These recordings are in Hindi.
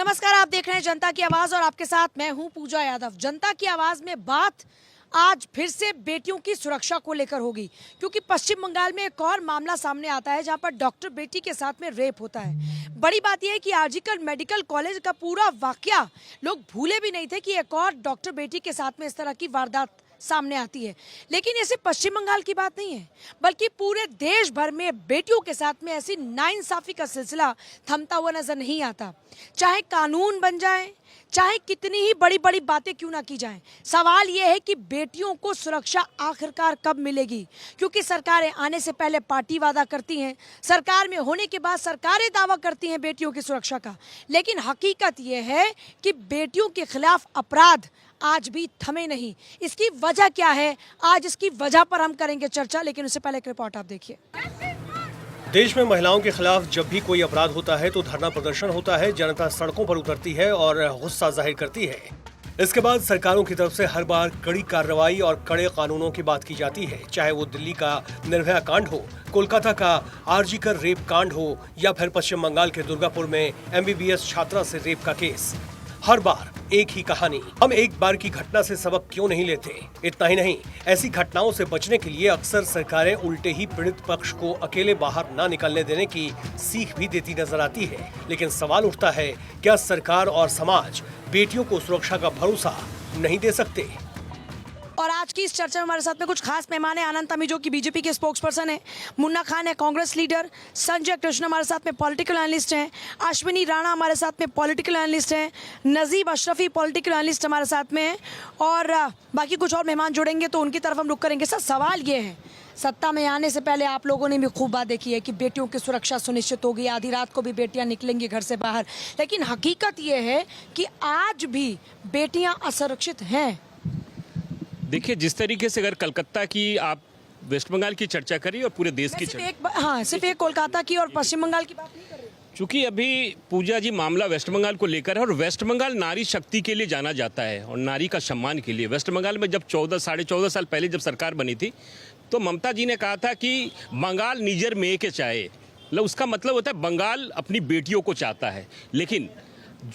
नमस्कार, आप देख रहे हैं जनता की आवाज और आपके साथ मैं हूं पूजा यादव। जनता की आवाज में बात आज फिर से बेटियों की सुरक्षा को लेकर होगी, क्योंकि पश्चिम बंगाल में एक और मामला सामने आता है जहां पर डॉक्टर बेटी के साथ में रेप होता है। बड़ी बात यह है कि आरजीकर मेडिकल कॉलेज का पूरा वाकया लोग भूले भी नहीं थे कि एक और डॉक्टर बेटी के साथ में इस तरह की वारदात सामने आती है। लेकिन ये सिर्फ पश्चिम बंगाल की बात नहीं है, बल्कि पूरे देश भर में बेटियों के साथ में ऐसी नाइंसाफी का सिलसिला थमता हुआ नजर नहीं आता। चाहे कानून बन जाए, चाहे कितनी ही बड़ी बड़ी बातें क्यों ना की जाएं, सवाल यह है कि बेटियों को सुरक्षा आखिरकार कब मिलेगी। क्योंकि सरकारें आने से पहले पार्टी वादा करती हैं, सरकार में होने के बाद सरकारें दावा करती हैं बेटियों की सुरक्षा का, लेकिन हकीकत यह है कि बेटियों के खिलाफ अपराध आज भी थमे नहीं। इसकी वजह क्या है, आज इसकी वजह पर हम करेंगे चर्चा, लेकिन उससे पहले एक रिपोर्ट आप देखिए। देश में महिलाओं के खिलाफ जब भी कोई अपराध होता है तो धरना प्रदर्शन होता है, जनता सड़कों पर उतरती है और गुस्सा जाहिर करती है। इसके बाद सरकारों की तरफ से हर बार कड़ी कार्रवाई और कड़े कानूनों की बात की जाती है, चाहे वो दिल्ली का निर्भया कांड हो, कोलकाता का आरजीकर रेप कांड हो या फिर पश्चिम बंगाल के दुर्गापुर में MBBS छात्रा से रेप का केस। हर बार एक ही कहानी। हम एक बार की घटना से सबक क्यों नहीं लेते? इतना ही नहीं, ऐसी घटनाओं से बचने के लिए अक्सर सरकारें उल्टे ही पीड़ित पक्ष को अकेले बाहर ना निकलने देने की सीख भी देती नजर आती है। लेकिन सवाल उठता है, क्या सरकार और समाज बेटियों को सुरक्षा का भरोसा नहीं दे सकते? और आज की इस चर्चा में हमारे साथ में कुछ खास मेहमान हैं। अनंत अमी जो कि बीजेपी के स्पोक्स पर्सन है, मुन्ना खान है कांग्रेस लीडर, संजय कृष्ण हमारे साथ में पॉलिटिकल एनालिस्ट हैं, अश्विनी राणा हमारे साथ में पॉलिटिकल एनालिस्ट हैं, नजीब अशरफी पॉलिटिकल एनालिस्ट हमारे साथ में हैं, और बाकी कुछ और मेहमान जुड़ेंगे तो उनकी तरफ हम रुख करेंगे। सर, सवाल ये है, सत्ता में आने से पहले आप लोगों ने भी खूब बात देखी है कि बेटियों की सुरक्षा सुनिश्चित होगी, आधी रात को भी बेटियां निकलेंगी घर से बाहर, लेकिन हकीकत ये है कि आज भी बेटियां असुरक्षित हैं। देखिए, जिस तरीके से अगर कलकत्ता की आप वेस्ट बंगाल की चर्चा करिए और पूरे देश की चर्चा, सिर्फ एक कोलकाता की और पश्चिम बंगाल की बात नहीं कर रही, चूंकि अभी पूजा जी मामला वेस्ट बंगाल को लेकर है और वेस्ट बंगाल नारी शक्ति के लिए जाना जाता है और नारी का सम्मान के लिए। वेस्ट बंगाल में जब 14 साल पहले जब सरकार बनी थी तो ममता जी ने कहा था कि बंगाल निजर में के चाहे, मतलब उसका मतलब होता है बंगाल अपनी बेटियों को चाहता है। लेकिन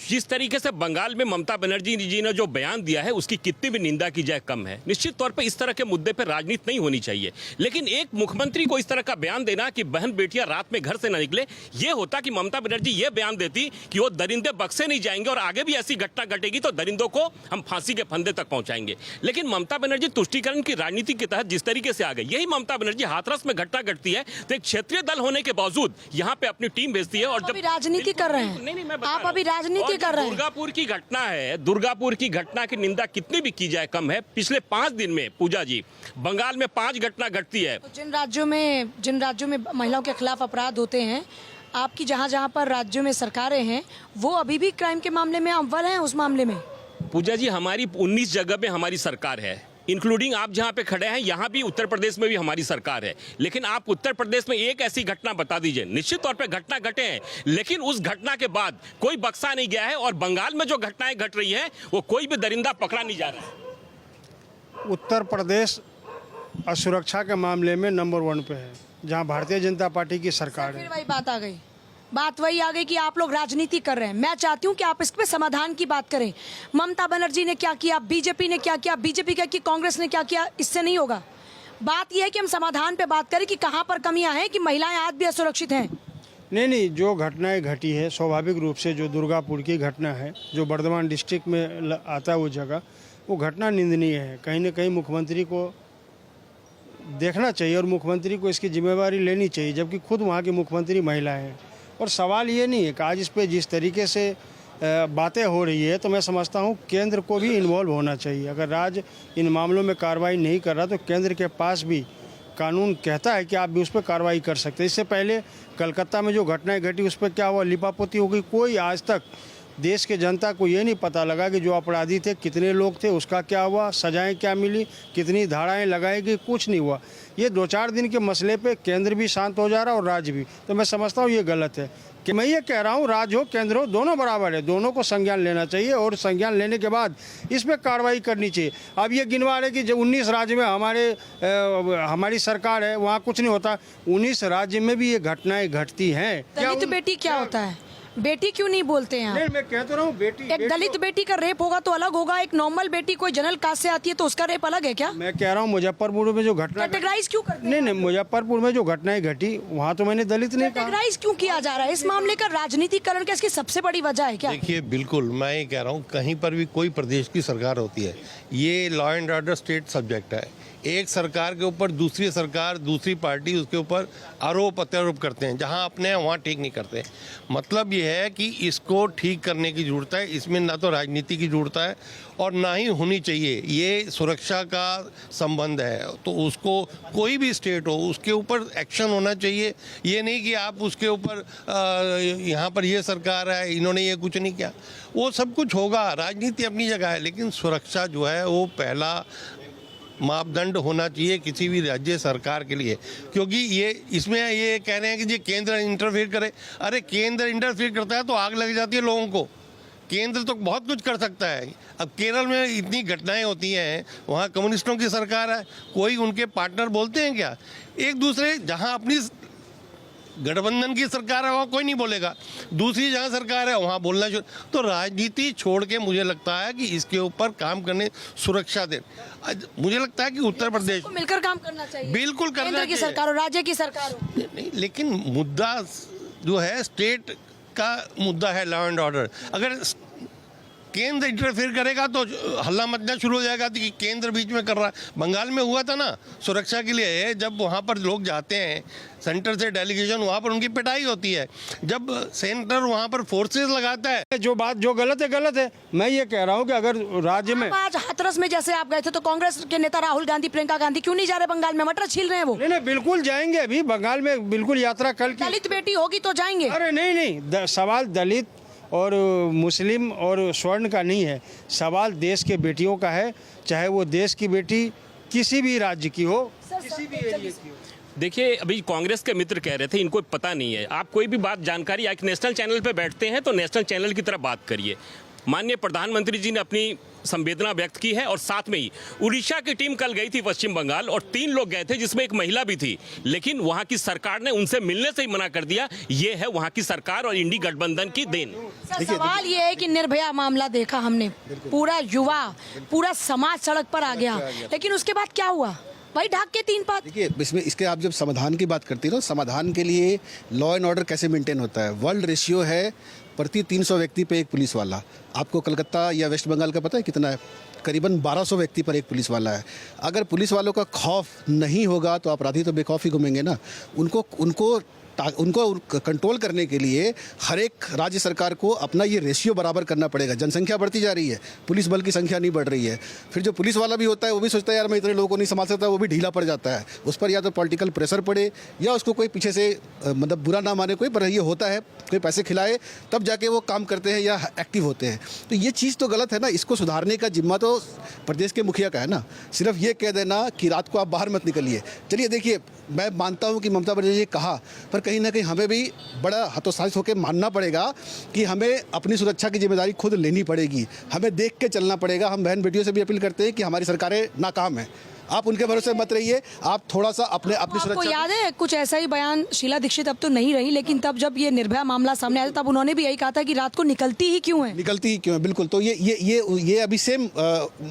जिस तरीके से बंगाल में ममता बनर्जी जी ने जो बयान दिया है उसकी कितनी भी निंदा की जाए कम है। निश्चित तौर पे इस तरह के मुद्दे पे राजनीति नहीं होनी चाहिए, लेकिन एक मुख्यमंत्री को इस तरह का बयान देना कि बहन बेटियां रात में घर से न निकले, ये होता कि ममता बनर्जी ये बयान देती कि वो दरिंदे बक्से नहीं जाएंगे और आगे भी ऐसी घटना घटेगी तो दरिंदों को हम फांसी के फंदे तक पहुंचाएंगे। लेकिन ममता बनर्जी तुष्टीकरण की राजनीति के तहत जिस तरीके से आ गई, यही ममता बनर्जी हाथरस में घटना घटती है तो एक क्षेत्रीय दल होने के बावजूद यहाँ पे अपनी टीम भेजती है और जब राजनीति कर रहे हैं। नहीं, आप अभी राजनीति कर रहे हैं। दुर्गापुर की घटना है, दुर्गापुर की घटना की निंदा कितनी भी की जाए कम है। पिछले 5 दिन में पूजा जी बंगाल में 5 घटना घटती है। तो जिन राज्यों में महिलाओं के खिलाफ अपराध होते हैं, आपकी जहां पर राज्यों में सरकारें हैं, वो अभी भी क्राइम के मामले में अव्वल हैं। उस मामले में पूजा जी हमारी 19 जगह पे हमारी सरकार है, इंक्लूडिंग आप जहां पे खड़े हैं, यहां भी उत्तर प्रदेश में भी हमारी सरकार है। लेकिन आप उत्तर प्रदेश में एक ऐसी घटना बता दीजिए, निश्चित तौर पे घटना घटे हैं, लेकिन उस घटना के बाद कोई बख्शा नहीं गया है और बंगाल में जो घटनाएं घट रही है वो कोई भी दरिंदा पकड़ा नहीं जा रहा है। उत्तर प्रदेश असुरक्षा के मामले में नंबर 1 पे है, जहां भारतीय जनता पार्टी की सरकार है। फिर वही बात वही आ गई कि आप लोग राजनीति कर रहे हैं। मैं चाहती हूं कि आप इस पे समाधान की बात करें। ममता बनर्जी ने क्या किया, बीजेपी ने क्या किया, बीजेपी क्या की, कांग्रेस ने क्या किया, इससे नहीं होगा। बात यह है कि हम समाधान पे बात करें कि कहां पर कमियां हैं, कि महिलाएं आज भी असुरक्षित हैं। नहीं, जो घटनाएं घटी है स्वाभाविक रूप से, जो दुर्गापुर की घटना है, जो बर्धमान डिस्ट्रिक्ट में आता है वो जगह, वो घटना निंदनीय है। कहीं ना कहीं मुख्यमंत्री को देखना चाहिए और मुख्यमंत्री को इसकी जिम्मेवारी लेनी चाहिए, जबकि खुद वहाँ की मुख्यमंत्री महिला है। और सवाल ये नहीं है कि आज इस पे जिस तरीके से बातें हो रही है, तो मैं समझता हूँ केंद्र को भी इन्वॉल्व होना चाहिए। अगर राज्य इन मामलों में कार्रवाई नहीं कर रहा तो केंद्र के पास भी कानून कहता है कि आप भी उस पर कार्रवाई कर सकते हैं। इससे पहले कलकत्ता में जो घटनाएं घटी उस पर क्या हुआ, लिपापोती हो गई। कोई आज तक देश के जनता को ये नहीं पता लगा कि जो अपराधी थे कितने लोग थे, उसका क्या हुआ, सजाएं क्या मिली, कितनी धाराएं लगाई गई, कुछ नहीं हुआ। ये 2-4 दिन के मसले पे केंद्र भी शांत हो जा रहा है और राज्य भी। तो मैं समझता हूँ ये गलत है। कि मैं ये कह रहा हूँ राज्य हो केंद्र हो दोनों बराबर है, दोनों को संज्ञान लेना चाहिए और संज्ञान लेने के बाद इस पर कार्रवाई करनी चाहिए। अब ये गिनवा रहे कि जो 19 राज्य में हमारी सरकार है वहाँ कुछ नहीं होता, 19 राज्य में भी ये घटनाएं घटती हैं। दलित बेटी क्या होता है? बेटी क्यों नहीं बोलते हैं आप? नहीं, मैं कह तो रहा हूँ बेटी एक दलित बेटी का रेप होगा तो अलग होगा, एक नॉर्मल बेटी कोई जनरल कास्ट से आती है तो उसका रेप अलग है क्या? मैं कह रहा हूँ मुजफ्फरपुर में जो घटना कैटेगराइज क्यों करते हैं? नहीं नहीं, मुजफ्फरपुर में जो घटनाएं घटी वहाँ तो मैंने दलित नहीं कहा। कैटेगराइज क्यों किया जा रहा है? इस मामले का राजनीतिकरण का इसकी सबसे बड़ी वजह है क्या? देखिए, बिल्कुल मैं ये कह रहा हूँ, कहीं पर भी कोई प्रदेश की सरकार होती है, ये law and order state subject है। एक सरकार के ऊपर दूसरी सरकार, दूसरी पार्टी उसके ऊपर आरोप प्रत्यारोप करते हैं, जहां अपने हैं वहां ठीक नहीं करते। मतलब ये है कि इसको ठीक करने की ज़रूरत है। इसमें ना तो राजनीति की ज़रूरत है और ना ही होनी चाहिए। ये सुरक्षा का संबंध है, तो उसको कोई भी स्टेट हो उसके ऊपर एक्शन होना चाहिए। ये नहीं कि आप उसके ऊपर यहाँ पर ये सरकार है, इन्होंने ये कुछ नहीं किया। वो सब कुछ होगा, राजनीति अपनी जगह है, लेकिन सुरक्षा जो है वो पहला मापदंड होना चाहिए किसी भी राज्य सरकार के लिए। क्योंकि ये इसमें ये कह रहे हैं कि ये केंद्र इंटरफेयर करे। अरे केंद्र इंटरफेयर करता है तो आग लग जाती है लोगों को। केंद्र तो बहुत कुछ कर सकता है। अब केरल में इतनी घटनाएं होती हैं, वहाँ कम्युनिस्टों की सरकार है, कोई उनके पार्टनर बोलते हैं क्या? एक दूसरे, जहाँ अपनी गठबंधन की सरकार है वहाँ कोई नहीं बोलेगा, दूसरी जहाँ सरकार है वहाँ बोलना शुरू। तो राजनीति छोड़ के मुझे लगता है कि इसके ऊपर काम करने, सुरक्षा दे। मुझे लगता है कि उत्तर प्रदेश को मिलकर काम करना चाहिए। बिल्कुल करना केंद्र की चाहिए। सरकार हो, राज्य की सरकार हो। नहीं, लेकिन मुद्दा जो है स्टेट का मुद्दा है, लॉ एंड ऑर्डर। अगर केंद्र इंटरफेयर करेगा तो हल्ला मचना शुरू हो जाएगा कि केंद्र बीच में कर रहा है। बंगाल में हुआ था ना, सुरक्षा के लिए जब वहाँ पर लोग जाते हैं सेंटर से डेलीगेशन, वहाँ पर उनकी पिटाई होती है। जब सेंटर वहाँ पर फोर्सेस लगाता है, जो बात जो गलत है गलत है। मैं ये कह रहा हूँ कि अगर राज्य में आज हाथरस में जैसे आप गए थे तो कांग्रेस के नेता राहुल गांधी, प्रियंका गांधी क्यों नहीं जा रहे बंगाल में? मटर छील रहे हैं वो। नहीं नहीं, बिल्कुल जाएंगे, अभी बंगाल में बिल्कुल यात्रा कल की। दलित बेटी होगी तो जाएंगे। अरे नहीं नहीं, सवाल दलित और मुस्लिम और स्वर्ण का नहीं है, सवाल देश के बेटियों का है, चाहे वो देश की बेटी किसी भी राज्य की हो, किसी भी एरिया की हो। देखिए, अभी कांग्रेस के मित्र कह रहे थे इनको पता नहीं है। आप कोई भी बात जानकारी एक नेशनल चैनल पे बैठते हैं तो नेशनल चैनल की तरह बात करिए। माननीय प्रधानमंत्री जी ने अपनी संवेदना व्यक्त की है और साथ में ही उड़ीसा की टीम कल गई थी पश्चिम बंगाल और 3 लोग गए थे जिसमें एक महिला भी थी, लेकिन वहां की सरकार ने उनसे मिलने से ही मना कर दिया। ये है वहां की सरकार और इंडी गठबंधन की देन। सर, सवाल ये है कि निर्भया मामला देखा हमने, पूरा युवा, पूरा समाज सड़क पर आ गया, लेकिन उसके बाद क्या हुआ? भाई ढाक के 3 बात। देखिए, इसमें इसके आप जब समाधान की बात करती हो, समाधान के लिए लॉ एंड ऑर्डर कैसे मेंटेन होता है? वर्ल्ड रेशियो है प्रति 300 व्यक्ति पे एक पुलिस वाला। आपको कलकत्ता या वेस्ट बंगाल का पता है कितना है? करीबन 1200 व्यक्ति पर एक पुलिस वाला है। अगर पुलिस वालों का खौफ नहीं होगा तो अपराधी तो बेखौफ ही घूमेंगे ना। उनको कंट्रोल करने के लिए हर एक राज्य सरकार को अपना ये रेशियो बराबर करना पड़ेगा। जनसंख्या बढ़ती जा रही है, पुलिस बल की संख्या नहीं बढ़ रही है। फिर जो पुलिस वाला भी होता है वो भी सोचता है यार मैं इतने लोगों को नहीं संभाल सकता, वो भी ढीला पड़ जाता है। उस पर या तो पॉलिटिकल प्रेशर पड़े या उसको कोई पीछे से मतलब बुरा ना माने कोई, पर ये होता है, कोई पैसे खिलाए तब जाके वो काम करते हैं या एक्टिव होते हैं। तो ये चीज़ तो गलत है ना। इसको सुधारने का जिम्मा तो प्रदेश के मुखिया का है ना। सिर्फ ये कह देना कि रात को आप बाहर मत निकलिए। चलिए देखिए, मैं मानता हूँ कि ममता बनर्जी ने कहा, पर कहीं ना कहीं हमें भी बड़ा हतोत्साहित होकर मानना पड़ेगा कि हमें अपनी सुरक्षा की जिम्मेदारी खुद लेनी पड़ेगी। हमें देख के चलना पड़ेगा। हम बहन बेटियों से भी अपील करते हैं कि हमारी सरकारें नाकाम हैं, आप उनके भरोसे मत रहिए। आप थोड़ा सा अपनी आपको सुरक्षा। याद है कुछ ऐसा ही बयान शीला दीक्षित अब तो नहीं रही, लेकिन तब जब ये निर्भया मामला सामने आया तब उन्होंने भी यही कहा था कि रात को निकलती ही क्यों है? निकलती ही क्यों है, बिल्कुल। तो ये अभी सेम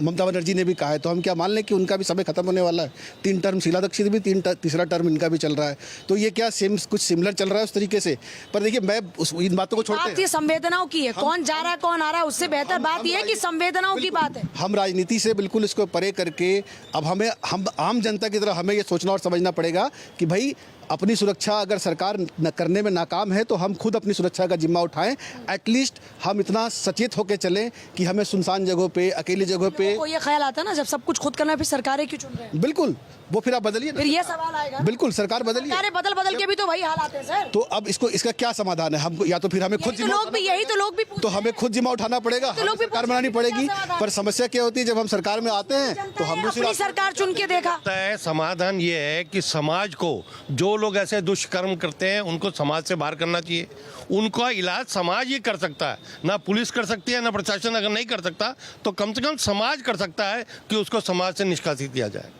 ममता बनर्जी ने भी कहा है। तो हम क्या मान लें कि उनका भी समय खत्म होने वाला है? 3 टर्म शीला दीक्षित भी, तीसरा टर्म इनका भी चल रहा है। तो ये क्या सेम कुछ सिमिलर चल रहा है उस तरीके से? पर देखिए, मैं इन बातों को छोड़ते बात ये संवेदनाओं की है, कौन जा रहा है कौन आ रहा है उससे बेहतर बात यह है कि संवेदनाओं की बात है। हम राजनीति से बिल्कुल इसको परे करके अब हमें हम आम जनता की तरह हमें ये सोचना और समझना पड़ेगा कि भाई अपनी सुरक्षा अगर सरकार न करने में नाकाम है तो हम खुद अपनी सुरक्षा का जिम्मा उठाएं। एटलीस्ट हम इतना सचेत होकर चलें कि हमें सुनसान जगहों पे, अकेली जगहों पे। को ये ख्याल आता है ना जब सब कुछ खुद करना है फिर सरकारें क्यों चुन रहे हैं? बिल्कुल, वो फिर आप बदलिए फिर ये सवाल आएगा। बिल्कुल, सरकार बदलिए। सरकारें बदल के भी तो वही हाल आते हैं सर। तो अब इसका क्या समाधान है? हमको या तो फिर हमें खुद तो लोग भी तो हमें खुद जिम्मा उठाना पड़ेगा, तो लोग भी सरकार बनानी पड़ेगी। पर समस्या क्या होती है, जब हम सरकार में आते हैं तो हम अपनी सरकार चुन के देखा। समाधान ये है कि समाज को जो लोग ऐसे दुष्कर्म करते हैं उनको समाज से बाहर करना चाहिए। उनका इलाज समाज ही कर सकता है, ना पुलिस कर सकती है, ना प्रशासन। अगर नहीं कर सकता तो कम से कम समाज कर सकता है कि उसको समाज से निष्कासित किया जाए।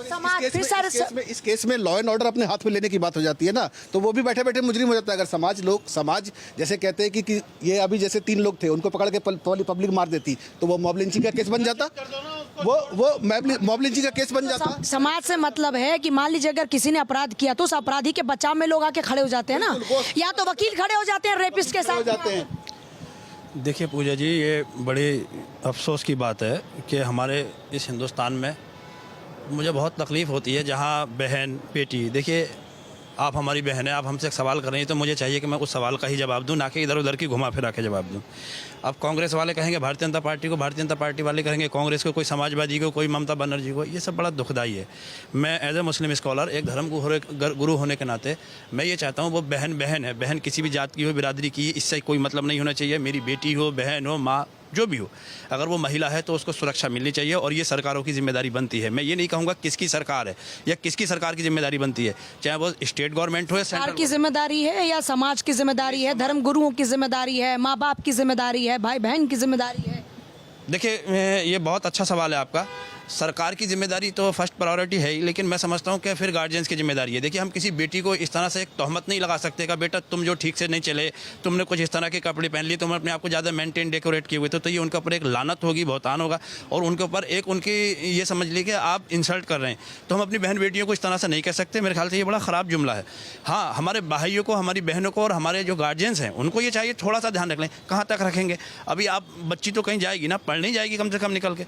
समाज फिर इस केस में लॉ एंड ऑर्डर अपने हाथ में लेने की बात हो जाती है ना, तो वो भी बैठे बैठे मुजरिम हो जाता है। अगर समाज जैसे कहते हैं कि ये अभी जैसे 3 लोग थे, उनको पकड़ के पब्लिक मार देती तो वो मॉब लिंचिंग का केस बन जाता, वो मॉब लिंचिंग का केस बन जाता। समाज से मतलब है कि मान लीजिए अगर किसी ने अपराध किया तो उस अपराधी के बचाव में लोग आके खड़े हो जाते हैं ना, या तो वकील खड़े हो जाते हैं रेपिस्ट के साथ जाते हैं। देखिए पूजा जी, ये बड़ी अफसोस की बात है कि हमारे इस हिंदुस्तान में मुझे बहुत तकलीफ़ होती है जहाँ बहन बेटी, देखिए आप हमारी बहन है, आप हमसे एक सवाल कर रही हैं तो मुझे चाहिए कि मैं उस सवाल का ही जवाब दूं, ना कि इधर उधर की घुमा फिरा के जवाब दूं। अब कांग्रेस वाले कहेंगे भारतीय जनता पार्टी को, भारतीय जनता पार्टी वाले कहेंगे कांग्रेस को, कोई समाजवादी को, कोई ममता बनर्जी को। ये सब बड़ा दुखदाई है। मैं एज ए मुस्लिम स्कॉलर, एक धर्म गुरु होने के नाते मैं ये चाहता हूँ, वो बहन बहन है, बहन किसी भी जात की हो, बिरादरी की, इससे कोई मतलब नहीं होना चाहिए। मेरी बेटी हो, बहन हो, माँ, जो भी हो, अगर वो महिला है तो उसको सुरक्षा मिलनी चाहिए और ये सरकारों की जिम्मेदारी बनती है। मैं ये नहीं कहूँगा किसकी सरकार है या किसकी सरकार की जिम्मेदारी बनती है, चाहे वो स्टेट गवर्नमेंट हो या सरकार की जिम्मेदारी है या समाज की जिम्मेदारी है, धर्म गुरुओं की जिम्मेदारी है, माँ बाप की जिम्मेदारी है, भाई बहन की जिम्मेदारी है। देखिए ये बहुत अच्छा सवाल है आपका। सरकार की जिम्मेदारी तो फर्स्ट प्रायोरिटी है ही, लेकिन मैं समझता हूँ कि फिर गार्जियंस की जिम्मेदारी है। देखिए हम किसी बेटी को इस तरह से एक तोहमत नहीं लगा सकते कि बेटा तुम जो ठीक से नहीं चले, तुमने कुछ इस तरह के कपड़े पहन लिए, तुमने अपने आप को ज़्यादा मेंटेन डेकोरेट किए हुए, तो ये उनके ऊपर एक लानत होगी, बहुतान होगा और उनके ऊपर एक उनकी ये समझ ली कि आप इंसल्ट कर रहे हैं। तो हम अपनी बहन बेटियों को इस तरह से नहीं कह सकते। मेरे ख्याल से ये बड़ा ख़राब जुमला है। हाँ, हमारे भाइयों को, हमारी बहनों को और हमारे जो गार्जियंस हैं उनको ये चाहिए थोड़ा सा ध्यान रख लें। कहाँ तक रखेंगे? अभी आप बच्ची तो कहीं जाएगी ना, पढ़ नहीं जाएगी कम से कम निकल के,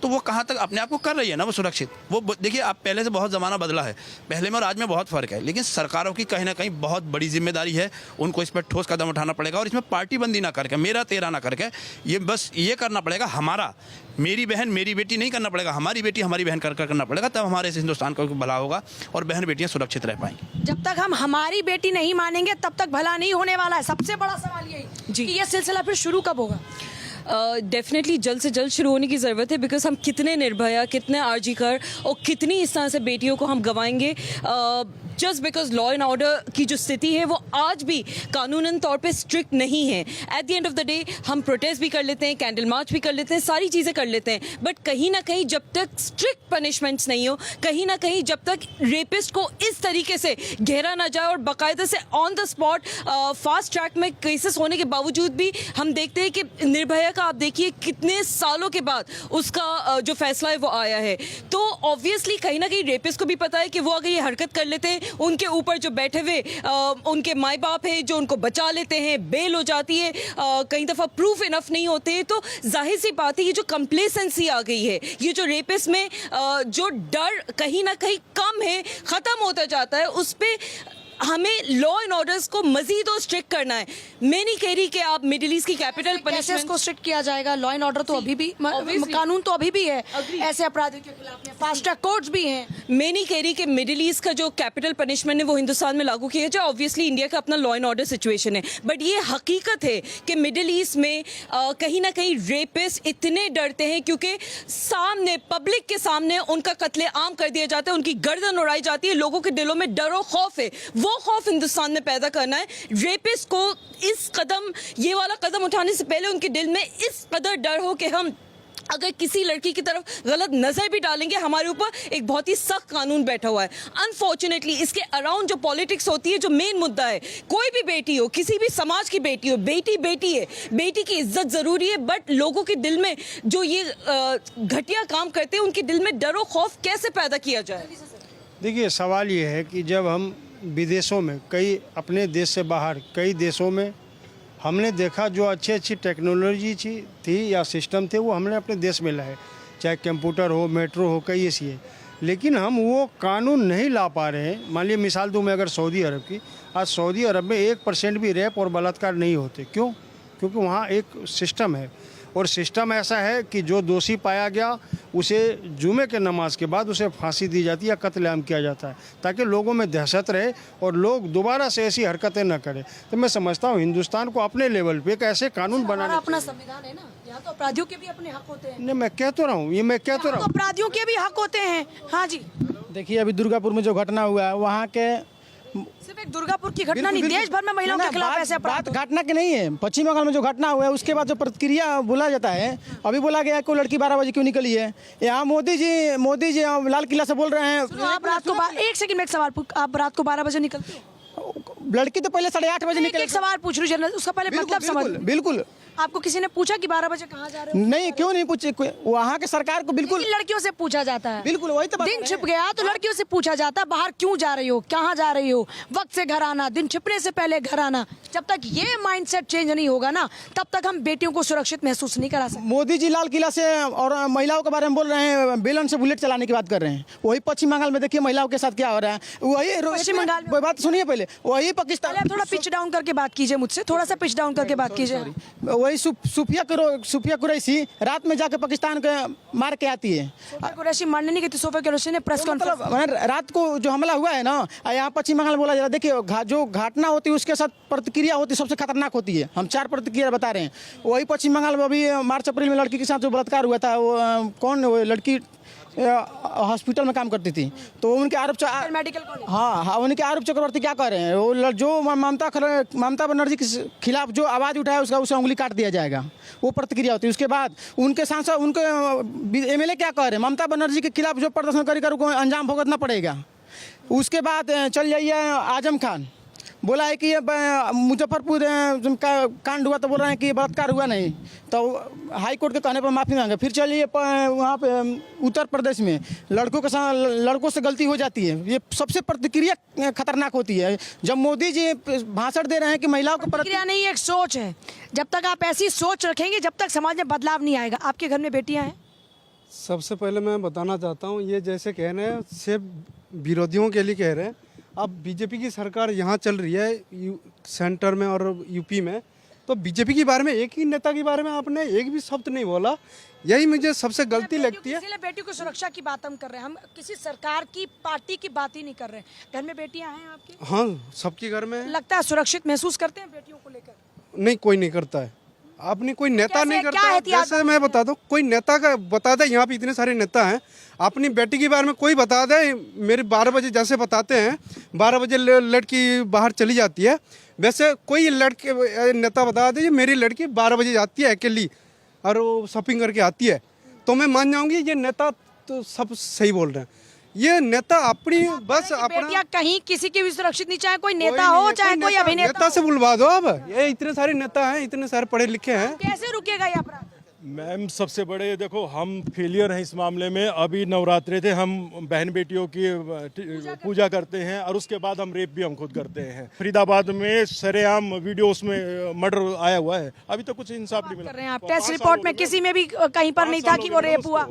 तो वो कहाँ तक अपने आप को कर रही है ना वो सुरक्षित। वो देखिए आप पहले से बहुत ज़माना बदला है, पहले में और आज में बहुत फ़र्क है, लेकिन सरकारों की कहीं ना कहीं बहुत बड़ी जिम्मेदारी है। उनको इस पर ठोस कदम उठाना पड़ेगा और इसमें पार्टी बंदी ना करके, मेरा तेरा ना करके, ये बस ये करना पड़ेगा, हमारा, मेरी बहन मेरी बेटी नहीं करना पड़ेगा, हमारी बेटी हमारी बहन कर करना पड़ेगा। तब हमारे इस हिंदुस्तान का भला होगा और बहन बेटियां सुरक्षित रह पाएंगी। जब तक हम हमारी बेटी नहीं मानेंगे तब तक भला नहीं होने वाला है। सबसे बड़ा सवाल यही कि ये सिलसिला फिर शुरू कब होगा? डेफिनेटली जल्द से जल्द शुरू होने की ज़रूरत है, बिकॉज हम कितने निर्भया, कितने आरजी कर और कितनी इस तरह से बेटियों को हम गंवाएंगे just because law and order की जो स्थिति है वो आज भी कानूनन तौर पे स्ट्रिक्ट नहीं है। At the end of the day हम प्रोटेस्ट भी कर लेते हैं, कैंडल मार्च भी कर लेते हैं, सारी चीज़ें कर लेते हैं, बट कहीं ना कहीं जब तक स्ट्रिक्ट पनिशमेंट्स नहीं हो, कहीं ना कहीं जब तक रेपिस्ट को इस तरीके से घेरा ना जाए और बाकायदा से on the spot fast track में केसेस होने के बावजूद भी हम देखते हैं कि निर्भया का आप देखिए कितने सालों के बाद उसका जो फैसला है वो आया है। तो ऑब्वियसली कहीं ना कहीं रेपिस्ट को भी पता है कि वो अगर ये हरकत कर लेते हैं, उनके ऊपर जो बैठे हुए उनके माई बाप है जो उनको बचा लेते हैं, बेल हो जाती है, कई दफ़ा प्रूफ इनफ नहीं होते हैं, तो जाहिर सी बात है ये जो कंप्लेसेंसी आ गई है, ये जो रेपिस्ट में जो डर कहीं ना कहीं कम है, ख़त्म होता जाता है, उस पर हमें लॉ एंड ऑर्डर्स को मजीद और स्ट्रिक्ट करना है। मैं नहीं कह रही कि आप मिडिल ईस्ट की कैपिटल पनिशमेंट को स्ट्रिक्ट किया जाएगा। लॉ एंड ऑर्डर तो अभी भी, कानून तो अभी भी है ऐसे अपराधियों के खिलाफ में, फास्ट ट्रैक कोर्ट्स भी हैं। मैं नहीं कह रही कि मिडिल ईस्ट का जो कैपिटल पनिशमेंट है वो हिंदुस्तान में लागू किया जाए। ऑब्वियसली इंडिया का अपना लॉ एंड ऑर्डर सिचुएशन है, बट ये हकीकत है कि मिडिल ईस्ट में कहीं ना कहीं रेपिस्ट इतने डरते हैं क्योंकि सामने पब्लिक के सामने उनका कत्ले आम कर दिया जाता है, उनकी गर्दन उड़ाई जाती है। लोगों के दिलों में डर और खौफ है, वो खौफ हिंदुस्तान में पैदा करना है। रेपिस्ट को इस कदम, ये वाला कदम उठाने से पहले उनके दिल में इस कदर डर हो कि हम अगर किसी लड़की की तरफ गलत नज़र भी डालेंगे, हमारे ऊपर एक बहुत ही सख्त कानून बैठा हुआ है। अनफॉर्चुनेटली इसके अराउंड जो पॉलिटिक्स होती है, जो मेन मुद्दा है, कोई भी बेटी हो, किसी भी समाज की बेटी हो, बेटी बेटी है, बेटी की इज्जत ज़रूरी है, बट लोगों के दिल में जो ये घटिया काम करते हैं उनके दिल में डर और खौफ कैसे पैदा किया जाए? देखिए सवाल ये है कि जब हम विदेशों में, कई अपने देश से बाहर कई देशों में हमने देखा जो अच्छी टेक्नोलॉजी थी या सिस्टम थे वो हमने अपने देश में लाए, चाहे कंप्यूटर हो, मेट्रो हो, कई ऐसी है, लेकिन हम वो कानून नहीं ला पा रहे हैं। मान लीजिए मिसाल दूँ मैं अगर सऊदी अरब की, आज सऊदी अरब में 1% भी रेप और बलात्कार नहीं होते। क्यों? क्योंकि वहाँ एक सिस्टम है और सिस्टम ऐसा है कि जो दोषी पाया गया उसे जुमे के नमाज के बाद उसे फांसी दी जाती है या कत्लेआम किया जाता है, ताकि लोगों में दहशत रहे और लोग दोबारा से ऐसी हरकतें न करें। तो मैं समझता हूँ हिंदुस्तान को अपने लेवल पे एक ऐसे कानून बनाना, अपना संविधान है ना, यहाँ तो अपराधियों के भी अपने हक होते हैं। नहीं, मैं कह तो रहा हूँ, ये मैं कह तो रहा हूँ, अपराधियों के भी हक होते हैं। हाँ जी, देखिए अभी दुर्गापुर में जो घटना हुआ है, वहाँ के सिर्फ एक दुर्गापुर की घटना नहीं, देश भर में महिलाओं के खिलाफ ऐसे अपराध बात घटना की नहीं है। पश्चिम बंगाल में जो घटना हुआ है उसके बाद जो प्रतिक्रिया बोला जाता है, अभी बोला गया कि वो लड़की 12 बजे क्यों निकली है। यहाँ मोदी जी लाल किला से बोल रहे हैं। आप रात को एक सेकंड में एक सवाल आप रात को 12 बजे निकलते हो? लड़की तो पहले 8:30 बजे निकली। एक सवाल पूछ रही हूँ, उसका पहले मतलब समझ। बिल्कुल आपको किसी ने पूछा कि 12 बजे कहाँ जा रहे हो? नहीं, क्यों नहीं पूछे, वहाँ के सरकार को बिल्कुल लड़कियों से पूछा जाता है। बिल्कुल वही तो दिन छिप गया तो लड़कियों से पूछा जाता है बाहर क्यों जा रही हो, कहाँ जा रही हो, वक्त से घर आना, दिन छिपने से पहले घर आना। जब तक ये माइंडसेट चेंज नहीं होगा ना, तब तक हम बेटियों को सुरक्षित महसूस नहीं करा सकते। मोदी जी लाल किला से और महिलाओं के बारे में बोल रहे हैं, बेलन से बुलेट चलाने की बात कर रहे हैं। वही पश्चिम बंगाल में देखिए महिलाओं के साथ क्या हो रहा है। वही पश्चिम बंगाल में बात सुनिए पहले, वही पाकिस्तान। थोड़ा पिच डाउन करके बात कीजिए मुझसे, थोड़ा सा पिच डाउन करके बात कीजिए। वही सुफिया कुरैशी रात में जाके पाकिस्तान के मार के आती है। सोफिया कुरैशी मारने नहीं गई, सोफिया कुरैशी ने प्रेस कॉन्फ्रेंस रात को जो हमला हुआ है ना, यहाँ पश्चिम बंगाल बोला जा रहा है। देखिए जो घटना होती है उसके साथ प्रतिक्रिया होती है, सबसे खतरनाक होती है। हम 4 प्रतिक्रिया बता रहे हैं। वही पश्चिम बंगाल में अभी मार्च अप्रैल में लड़की के साथ जो बलात्कार हुआ था, वो कौन वो लड़की हॉस्पिटल में काम करती थी, तो उनके आरोप मेडिकल कॉलेज, हाँ उनके आरोप चक्रवर्ती क्या कर रहे हैं, वो जो ममता बनर्जी के खिलाफ जो आवाज़ उठाया उसका उसे उंगली काट दिया जाएगा, वो प्रतिक्रिया होती है। उसके बाद उनके सांसद उनके एमएलए क्या कह रहे हैं, ममता बनर्जी के खिलाफ जो प्रदर्शन करेगा उनको अंजाम भुगतना पड़ेगा। उसके बाद चल जाइए आजम खान, बोला है कि ये मुजफ्फरपुर कांड हुआ तो बोल रहे हैं कि बलात्कार हुआ नहीं, तो हाई कोर्ट के कहने पर माफ़ी मांगे। फिर चलिए वहाँ पे उत्तर प्रदेश में लड़कों से गलती हो जाती है, ये सबसे प्रतिक्रिया खतरनाक होती है। जब मोदी जी भाषण दे रहे हैं कि महिलाओं को प्रतिक्रिया नहीं, एक सोच है। जब तक आप ऐसी सोच रखेंगे, जब तक समाज में बदलाव नहीं आएगा। आपके घर में बेटियाँ हैं? सबसे पहले मैं बताना चाहता हूँ, ये जैसे कह रहे हैं सिर्फ विरोधियों के लिए कह रहे हैं। अब बीजेपी की सरकार यहाँ चल रही है सेंटर में और यूपी में, तो बीजेपी के बारे में एक ही नेता के बारे में आपने एक भी शब्द नहीं बोला, यही मुझे सबसे गलती लगती है। इसलिए बेटियों की सुरक्षा की बात हम कर रहे हैं, हम किसी सरकार की पार्टी की बात ही नहीं कर रहे हैं। घर में बेटियां हैं आपके? हाँ, सबके घर में। लगता है सुरक्षित महसूस करते हैं बेटियों को लेकर? नहीं, कोई नहीं करता है। आपने कोई नेता नहीं करता। क्या जैसे मैं बता दूं, कोई नेता का बता दे, यहाँ पे इतने सारे नेता हैं, अपनी बेटी के बारे में कोई बता दे। मेरे 12 बजे जैसे बताते हैं, 12 बजे लड़की बाहर चली जाती है, वैसे कोई लड़के नेता बता दे मेरी लड़की 12 बजे जाती है अकेली और वो शॉपिंग करके आती है, तो मैं मान जाऊंगी ये नेता तो सब सही बोल रहे हैं। ये नेता अपनी बस बेटियां कहीं किसी की भी सुरक्षित नहीं, चाहे कोई नेता हो चाहे कोई अभिनेता। नेता से बुलवा दो। अब ये इतने सारे नेता हैं, इतने सारे पढ़े लिखे हैं, कैसे रुकेगा ये अपराध? मैम सबसे बड़े देखो हम फेलियर हैं इस मामले में। अभी नवरात्रे थे, हम बहन बेटियों की पूजा करते हैं और उसके बाद हम रेप भी हम खुद करते हैं। फरीदाबाद में सरेआम वीडियो उसमें मर्डर आया हुआ है, अभी तो कुछ इंसाफ नहीं मिला। आप टेस्ट रिपोर्ट में किसी में भी कहीं पर नहीं था कि वो रेप हुआ?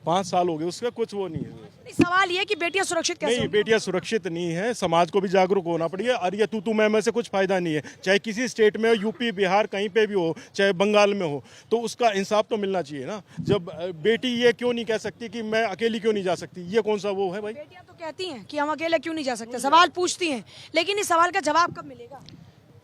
5 साल हो गए, उसका कुछ वो नहीं है। सवाल ये कि बेटियां सुरक्षित कैसे नहीं, बेटियां सुरक्षित नहीं है, समाज को भी जागरूक होना पड़ेगा। और ये तू मैं से कुछ फायदा नहीं है, चाहे किसी स्टेट में हो, यूपी बिहार कहीं पे भी हो, चाहे बंगाल में हो, तो उसका इंसाफ तो मिलना चाहिए ना। जब बेटी ये क्यों नहीं कह सकती कि मैं अकेली क्यों नहीं जा सकती, ये कौन सा वो है भाई? बेटियां तो कहती हैं कि हम अकेले क्यों नहीं जा सकते, सवाल पूछती हैं, लेकिन इस सवाल का जवाब कब मिलेगा?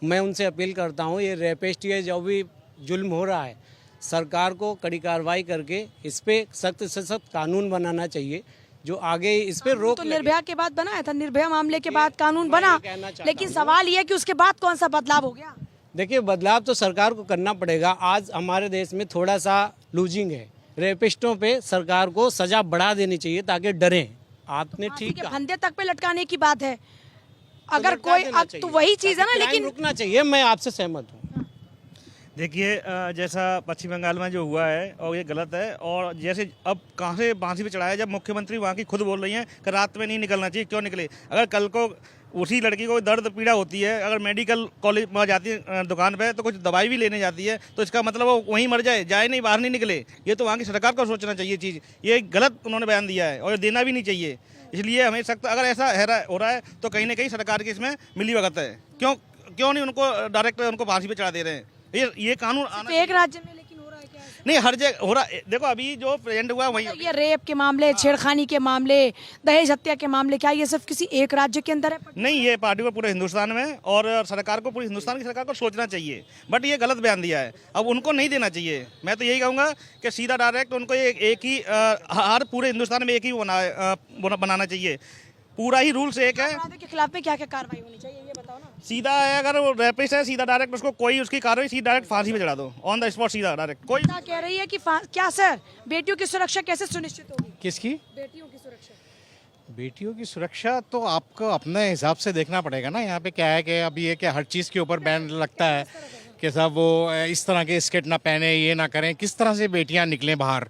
मैं उनसे अपील करता हूँ, ये रेपिस्ट ये जो भी जुल्म हो रहा है, सरकार को कड़ी कार्रवाई करके इस पे सख्त से सख्त कानून बनाना चाहिए, जो आगे इस पे रोक। तो निर्भया के बाद बनाया था, निर्भया मामले के बाद कानून बना, लेकिन सवाल ये कि उसके बाद कौन सा बदलाव हो गया? देखिए, बदलाव तो सरकार को करना पड़ेगा। आज हमारे देश में थोड़ा सा लूजिंग है, रेपिस्टों पे सरकार को सजा बढ़ा देनी चाहिए ताकि डरें। आपने ठीक कहा, फंदे तक पे लटकाने की बात है, अगर कोई तो वही चीज है ना, लेकिन रुकना चाहिए। मैं आपसे सहमत हूँ। देखिए, जैसा पश्चिम बंगाल में जो हुआ है और ये गलत है, और जैसे अब कहाँ से फांसी पे चढ़ाया, जब मुख्यमंत्री वहाँ की खुद बोल रही हैं कि रात में नहीं निकलना चाहिए, क्यों निकले? अगर कल को उसी लड़की को दर्द पीड़ा होती है, अगर मेडिकल कॉलेज में जाती है दुकान पे, तो कुछ दवाई भी लेने जाती है, तो इसका मतलब वो वहीं मर जाए नहीं, बाहर नहीं निकले। ये तो वहाँ की सरकार को सोचना चाहिए चीज़, ये गलत उन्होंने बयान दिया है और देना भी नहीं चाहिए। इसलिए हमें सख्त, अगर ऐसा हो रहा है तो कहीं ना कहीं सरकार की इसमें मिलीभगत है। क्यों नहीं उनको डायरेक्ट उनको फांसी पे चढ़ा दे रहे हैं? ये कानून एक राज्य में लेकिन हो रहा है क्या? नहीं, हर जगह हो रहा है। देखो अभी जो प्रेजेंट हुआ वही, ये रेप के मामले, छेड़खानी के मामले, दहेज हत्या के मामले, क्या ये सिर्फ किसी एक राज्य के अंदर है? नहीं, ये पार्टी को पूरे हिंदुस्तान में, और सरकार को, पूरी हिंदुस्तान की सरकार को सोचना चाहिए। बट ये गलत बयान दिया है, अब उनको नहीं देना चाहिए। मैं तो यही कहूँगा कि सीधा डायरेक्ट उनको एक ही हर पूरे हिंदुस्तान में एक ही बनाना चाहिए। पूरा ही रूल्स एक है। अपराधियों के खिलाफ में क्या क्या कार्रवाई होनी चाहिए ये बताओ ना। सीधा है, अगर वो रेपिस्ट है सीधा डायरेक्ट उसको कोई उसकी कार्रवाई सीधा डायरेक्ट फांसी पे चढ़ा दो, ऑन द स्पॉट सीधा डायरेक्ट। कोई क्या कह रही है कि क्या सर बेटियों की सुरक्षा कैसे सुनिश्चित होगी? किसकी? बेटियों की सुरक्षा। बेटियों की सुरक्षा तो आपको अपने हिसाब से देखना पड़ेगा ना। यहाँ पे क्या है कि अभी ये क्या हर चीज़ के ऊपर बैन लगता है कि साहब वो इस तरह के स्कर्ट ना पहने, ये ना करें, किस तरह से बेटियाँ निकलें बाहर।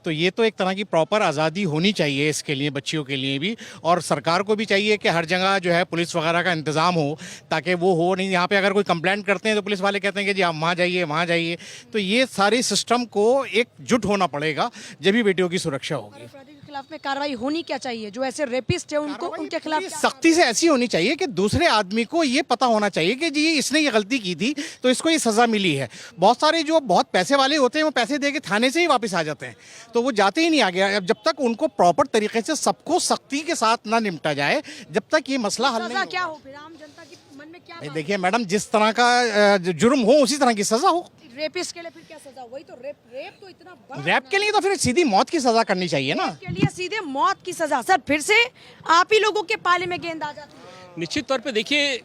तो ये तो एक तरह की प्रॉपर आज़ादी होनी चाहिए इसके लिए, बच्चियों के लिए भी, और सरकार को भी चाहिए कि हर जगह जो है पुलिस वगैरह का इंतज़ाम हो, ताकि वो हो नहीं। यहाँ पे अगर कोई कंप्लेंट करते हैं तो पुलिस वाले कहते हैं कि जी आप वहाँ जाइए, वहाँ जाइए। तो ये सारे सिस्टम को एकजुट होना पड़ेगा जब भी बेटियों की सुरक्षा होगी। अपराधियों के खिलाफ में कार्रवाई होनी क्या चाहिए? जो ऐसे रेपिस्ट है उनको उनके खिलाफ सख्ती से ऐसी होनी चाहिए कि दूसरे आदमी को ये पता होना चाहिए कि जी इसने ये गलती की थी तो इसको ये सज़ा मिली है। बहुत सारे जो बहुत पैसे वाले होते हैं वो पैसे दे के थाने से ही वापस आ जाते हैं, तो वो जाते ही नहीं आगे। अब जब तक उनको प्रॉपर तरीके से सबको सख्ती के साथ ना निपटा जाए, जब तक ये मसला हल नहीं क्या हो फिर आम जनता के मन में क्या? देखिए मैडम, जिस तरह का जुर्म हो उसी तरह की सज़ा हो। रेपिस्ट के लिए फिर क्या सजा? वही तो रेप तो इतना बड़ा। रैप के लिए तो फिर सीधी मौत की सज़ा करनी चाहिए ना। के लिए सीधे मौत की सजा। सर फिर से आप ही लोगों के पाले में गेंद आ जाती है। निश्चित तौर पे देखिए